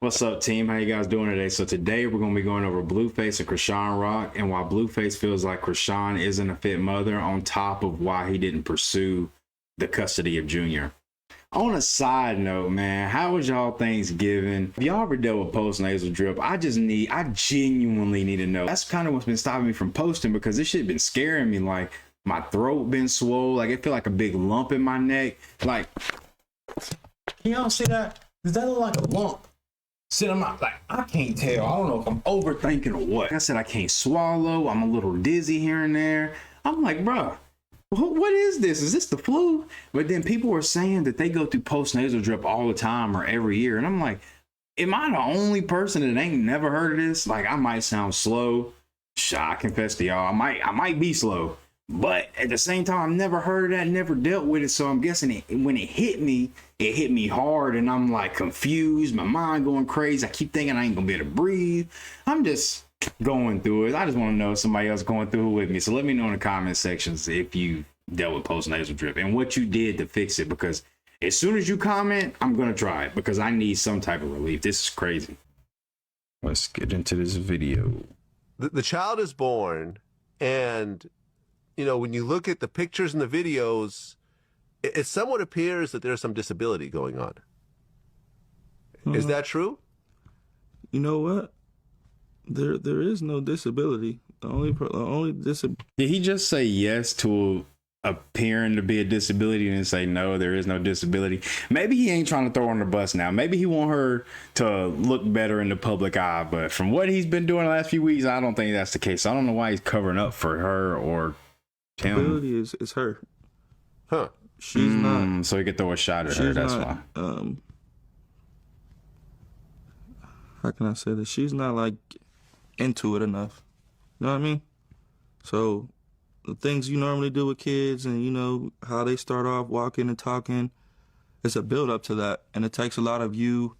What's up, team? How you guys doing today? So today we're going to be going over Blueface and chriseanrock, and why Blueface feels like Chrisean isn't a fit mother, on top of why he didn't pursue the custody of Junior. On a side note, man, how was y'all Thanksgiving? If y'all ever dealt with post-nasal drip, I genuinely need to know. That's kind of what's been stopping me from posting, because this shit been scaring me. Like, my throat been swole. Like, it feel like a big lump in my neck. Like, can y'all see that? Does that look like a lump? Sitting my, like, I can't tell. I don't know if I'm overthinking or what. Like I said, I can't swallow. I'm a little dizzy here and there. I'm like, bro, what is this? Is this the flu? But then people were saying that they go through post-nasal drip all the time or every year. And I'm like, am I the only person that ain't never heard of this? Like, I might sound slow. I confess to y'all, I might be slow. But at the same time, I've never heard of that, never dealt with it. So I'm guessing when it hit me hard, and I'm like confused, my mind going crazy. I keep thinking I ain't gonna be able to breathe. I'm just going through it. I just want to know if somebody else going through it with me. So let me know in the comment sections if you dealt with post-nasal drip and what you did to fix it. Because as soon as you comment, I'm gonna try it, because I need some type of relief. This is crazy. Let's get into this video. The child is born, and you know, when you look at the pictures and the videos, it somewhat appears that there's some disability going on. Is that true? You know what? There is no disability. The only disability. Did he just say yes to appearing to be a disability and say no, there is no disability? Maybe he ain't trying to throw her on the bus now. Maybe he want her to look better in the public eye. But from what he's been doing the last few weeks, I don't think that's the case. So I don't know why he's covering up for her or him. Disability is her. Huh. She's not. So he could throw a shot at her. That's why. How can I say this? She's not like into it enough. You know what I mean? So the things you normally do with kids, and you know how they start off walking and talking, it's a build up to that, and it takes a lot of you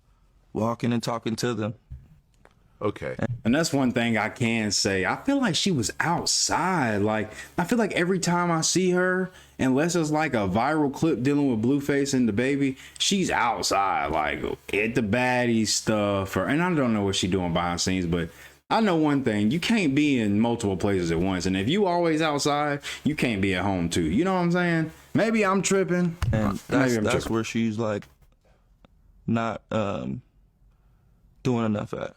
walking and talking to them. Okay. And that's one thing I can say. I feel like she was outside. Like, I feel like every time I see her, unless it's like a viral clip dealing with Blueface and the baby, she's outside, like at the baddie stuff. And I don't know what she's doing behind the scenes, but I know one thing: you can't be in multiple places at once. And if you always outside, you can't be at home too. You know what I'm saying? Maybe I'm tripping. And that's where she's like not doing enough at.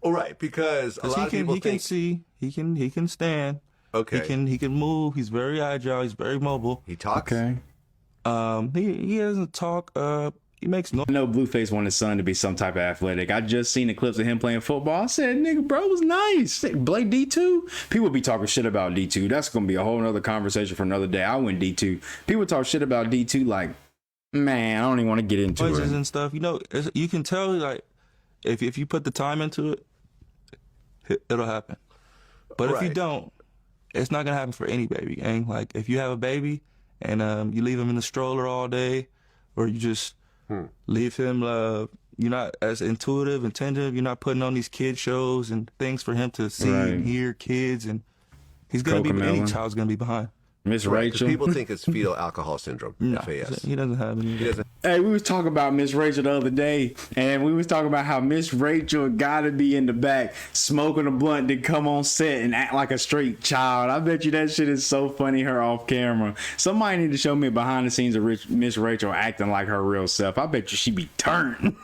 All right, because a lot of people think... He can see, he can stand. Okay. He can move. He's very agile. He's very mobile. He talks. Okay. He doesn't talk. He makes no. I know Blueface wanted his son to be some type of athletic. I just seen the clips of him playing football. I said, nigga, bro was nice. Blake D2. People be talking shit about D2. That's gonna be a whole nother conversation for another day. I went D2. People talk shit about D2 like, man, I don't even want to get into it. And stuff. You know, you can tell, like, if you put the time into it, it'll happen. But if you don't, it's not gonna happen for any baby, gang. Like, if you have a baby and you leave him in the stroller all day, or you just leave him, you're not as intuitive and tender. You're not putting on these kid shows and things for him to see and hear kids, and he's gonna be. Any child's gonna be behind. Miss Rachel. People think it's fetal alcohol syndrome. No, FAS. He doesn't have any. Hey, we was talking about Miss Rachel the other day, and we was talking about how Miss Rachel gotta be in the back smoking a blunt to come on set and act like a straight child. I bet you that shit is so funny, her off camera. Somebody need to show me behind the scenes of Miss Rachel acting like her real self. I bet you she be turned.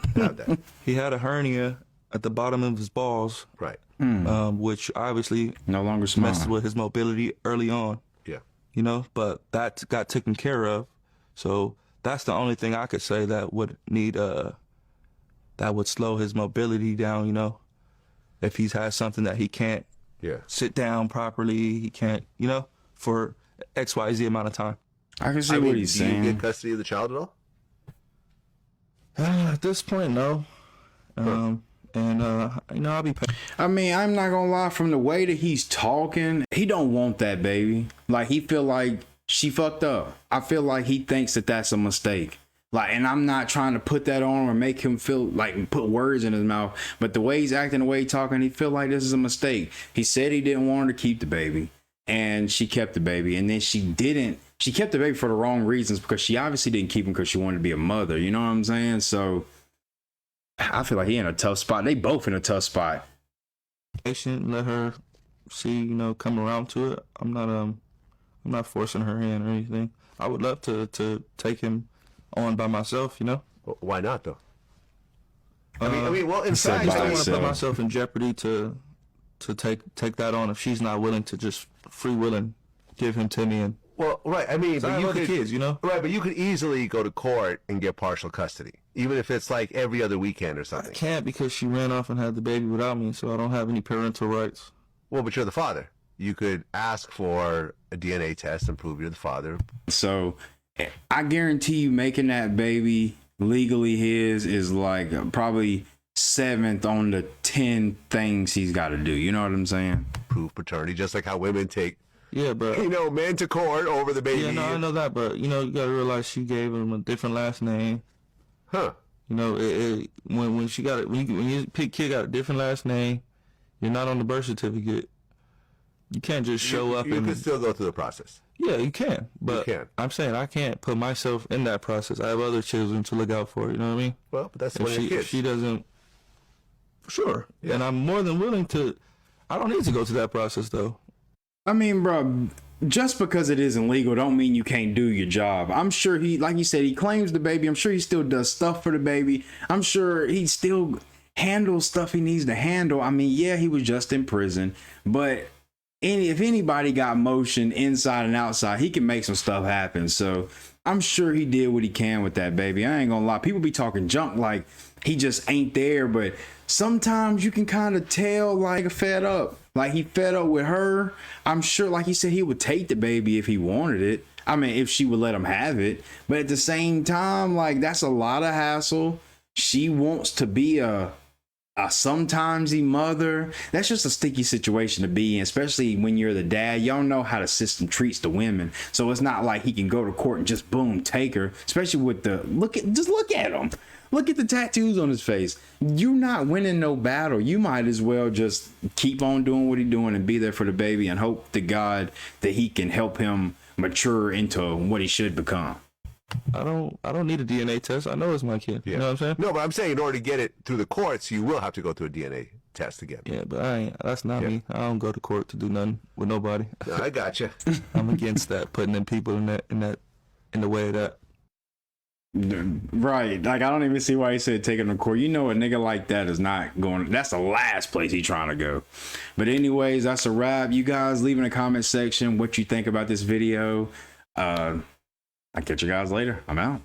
He had a hernia at the bottom of his balls, Right. which obviously No longer messed smiling. with his mobility early on. Yeah. You know, but that got taken care of. So that's the only thing I could say that would need that would slow his mobility down, you know. If he's had something that he can't sit down properly, he can't, you know, for XYZ amount of time. I can see what he's saying. Do you get custody of the child at all? At this point, no. And you know, I'll be paying. I mean, I'm not gonna lie, from the way that he's talking, he don't want that baby. Like, he feel like she fucked up. I feel like he thinks that that's a mistake. Like, and I'm not trying to put that on or make him feel like put words in his mouth, but the way he's acting, the way he's talking, he feel like this is a mistake. He said he didn't want her to keep the baby, and she kept the baby, and then she didn't. She kept the baby for the wrong reasons, because she obviously didn't keep him because she wanted to be a mother. You know what I'm saying? So I feel like he in a tough spot. They both in a tough spot. Patient, let her see, come around to it. I'm not forcing her hand or anything. I would love to take him on by myself, Why not though? I mean, well, in said fact, I by don't want to put himself. myself in jeopardy to take that on if she's not willing to just free willing give him to me. And well, right. I mean, I but have you other could, kids, right? But you could easily go to court and get partial custody, even if it's like every other weekend or I something. can't because she ran off and had the baby without me, so I don't have any parental rights. Well, but you're the father. You could ask for a DNA test and prove you're the father. So I guarantee you making that baby legally his is like probably 7th on the 10 things he's got to do. You know what I'm saying? Prove paternity, just like how women take, Yeah, but men to court over the baby. yeah, no, I know that, but you gotta realize she gave him a different last name. Huh. When she got it, when you pick kid got a different last name, you're not on the birth certificate. You can't just show up You and could still go through the process. yeah, you can. But can. I'm saying I can't put myself in that process. I have other children to look out for. You know what I mean? Well, but that's one of your If kids. she doesn't, sure. Yeah. And I'm more than willing to. I don't need to go through that process though. I mean, bro, just because it isn't legal don't mean you can't do your job. I'm sure he, like you said, he claims the baby. I'm sure he still does stuff for the baby. I'm sure he still handles stuff he needs to handle. I mean, yeah, he was just in prison, but if anybody got motion inside and outside, he can make some stuff happen. So I'm sure he did what he can with that baby. I ain't gonna lie. People be talking junk like he just ain't there, but sometimes you can kind of tell like fed up. Like he fed up with her. I'm sure, like he said, he would take the baby if he wanted it. I mean, if she would let him have it. But at the same time, like that's a lot of hassle. She wants to be a sometimesy mother. That's just a sticky situation to be in, especially when you're the dad. Y'all know how the system treats the women, so it's not like he can go to court and just boom take her. Especially with the look at him. Look at the tattoos on his face. You're not winning no battle. You might as well just keep on doing what he's doing and be there for the baby and hope to God that he can help him mature into what he should become. I don't need a DNA test. I know it's my kid. Yeah. You know what I'm saying? No, but I'm saying in order to get it through the courts, you will have to go through a DNA test again. Yeah, but that's not me. I don't go to court to do nothing with nobody. No, I gotcha. I'm against that, putting in people in the way of that. Right. Like, I don't even see why he said take him to court. You know, a nigga like that is not going, that's the last place he's trying to go. But anyways, that's a wrap. You guys leave in the comment section what you think about this video. I'll catch you guys later. I'm out.